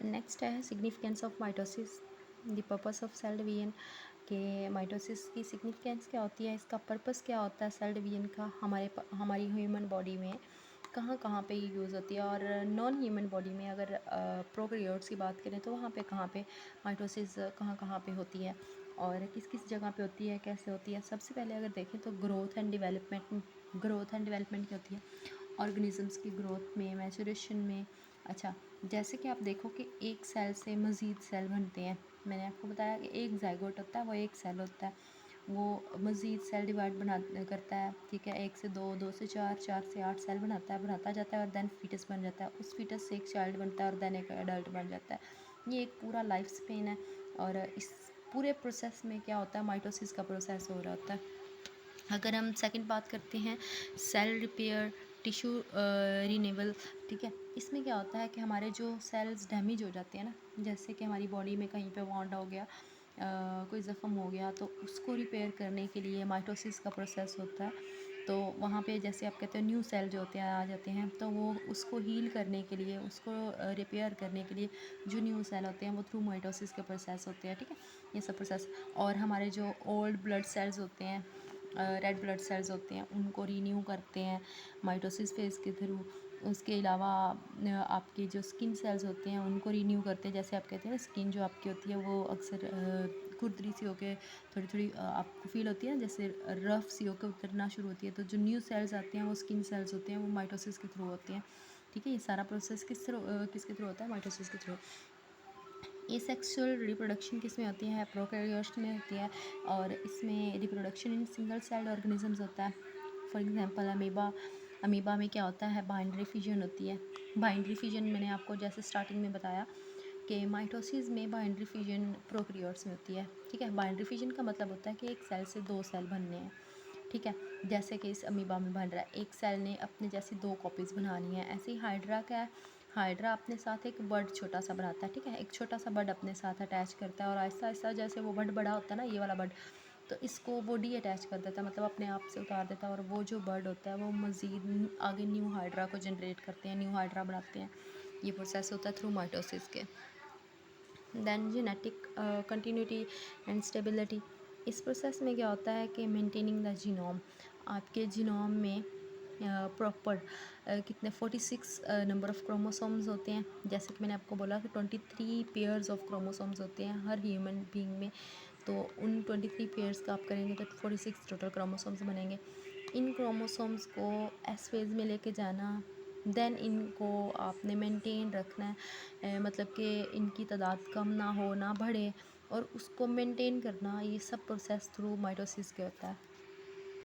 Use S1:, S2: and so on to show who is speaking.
S1: Next है significance of mitosis, the purpose of cell division, कि mitosis की significance क्या होती है, इसका पर्पस क्या होता है सेल डिवीजन का हमारी ह्यूमन बॉडी में कहाँ कहाँ पे ये यूज़ होती है, और नॉन ह्यूमन बॉडी में अगर प्रोकैरियोट्स की बात करें तो वहाँ पे कहाँ पे माइटोसिस कहाँ कहाँ पे होती है और किस किस जगह पे होती है, कैसे होती है। सबसे पहले अगर देखें तो ग्रोथ एंड डेवलपमेंट क्या होती है, ऑर्गेनिजम्स की ग्रोथ में, मैचुरेशन में। अच्छा, जैसे कि आप देखो कि एक सेल से मज़ीद सेल बनते हैं। मैंने आपको बताया कि एक जाइगोट होता है, वो एक सेल होता है, वो मज़ीद सेल डिवाइड करता है, ठीक है। 1 से 2, 2 से 4, 4 से 8 सेल बनाता जाता है और देन फीटस बन जाता है। उस फीटस से एक चाइल्ड बनता है और देन एक एडल्ट बन जाता है। ये एक पूरा लाइफ स्पेन है और इस पूरे प्रोसेस में क्या होता है, माइटोसिस का प्रोसेस हो रहा होता है। अगर हम सेकंड बात करते हैं सेल रिपेयर, टिश्यू रिन्यूअल, ठीक है। इसमें क्या होता है कि हमारे जो सेल्स डैमेज हो जाते हैं ना, जैसे कि हमारी बॉडी में कहीं पे वॉन्ड हो गया, कोई ज़ख़म हो गया, तो उसको रिपेयर करने के लिए माइटोसिस का प्रोसेस होता है। तो वहाँ पे जैसे आप कहते हो न्यू सेल जो होते हैं आ जाते हैं, तो वो उसको हील करने के लिए, उसको रिपेयर करने के लिए जो न्यू सेल होते हैं वो थ्रू माइटोसिस के प्रोसेस होते हैं, ठीक है। ये सब प्रोसेस, और हमारे जो ओल्ड ब्लड सेल्स होते हैं, रेड ब्लड सेल्स होते हैं, उनको रीन्यू करते हैं माइटोसिस फेज़ के थ्रू। उसके अलावा आपके जो स्किन सेल्स होते हैं उनको रीन्यू करते हैं। जैसे आप कहते हैं ना, स्किन जो आपकी होती है वो अक्सर खुरदरी सी होके थोड़ी थोड़ी आपको फील होती है ना, जैसे रफ़ सी होकर उतरना शुरू होती है। तो जो न्यू सेल्स आते हैं वो स्किन सेल्स होते हैं, वो माइटोसिस के थ्रू होते हैं, ठीक है। ये सारा प्रोसेस किसके थ्रू होता है, माइटोसिस के थ्रू। एसेक्सुअल रिप्रोडक्शन किस में होती है, प्रोकैरियोट्स में होती है, और इसमें reproduction in single celled organisms होता है। फॉर एग्जांपल अमीबा में क्या होता है, बाइंडरी फिजन होती है। बाइंडरी फिजन मैंने आपको जैसे स्टार्टिंग में बताया कि माइटोसिस में बाइंडरी फिजन प्रोकैरियोट्स में होती है, ठीक है। बाइंडरी फिजन का मतलब होता है कि एक सेल से 2 सेल बनने हैं, ठीक है। जैसे कि इस अमीबा में बन रहा है, एक सेल ने अपने जैसी 2 कॉपीज़ बनानी है। ऐसे ही हाइड्रा का है, हाइड्रा अपने साथ एक बड छोटा सा बनाता है, ठीक है। एक छोटा सा बड अपने साथ अटैच करता है और आहिस्ता आहिस्ता जैसे वो बड बड़ा होता है ना, ये वाला बड, तो इसको वो डी अटैच कर देता है, मतलब अपने आप से उतार देता है। और वो जो बर्ड होता है वो मज़ीद आगे न्यू हाइड्रा को जनरेट करते हैं, न्यू हाइड्रा बनाते हैं। ये प्रोसेस होता है थ्रू माइटोसिस के। Then genetic continuity and stability, इस प्रोसेस में क्या होता है कि मेंटेनिंग द जीनोम, आपके जीनोम में प्रॉपर कितने 46 नंबर ऑफ़ क्रोमोसोम्स होते हैं। जैसे कि मैंने आपको बोला कि 23 पेयर्स ऑफ क्रोमोसोम्स होते हैं हर ह्यूमन बीइंग में। तो उन 23 पेयर्स का आप करेंगे तो 46 टोटल क्रोमोसोम्स बनेंगे। इन क्रोमोसोम्स को एस फेज़ में लेके जाना, देन इनको आपने मेंटेन रखना है, मतलब कि इनकी तादाद कम ना हो ना बढ़े, और उसको मेंटेन करना, ये सब प्रोसेस थ्रू माइटोसिस के होता है।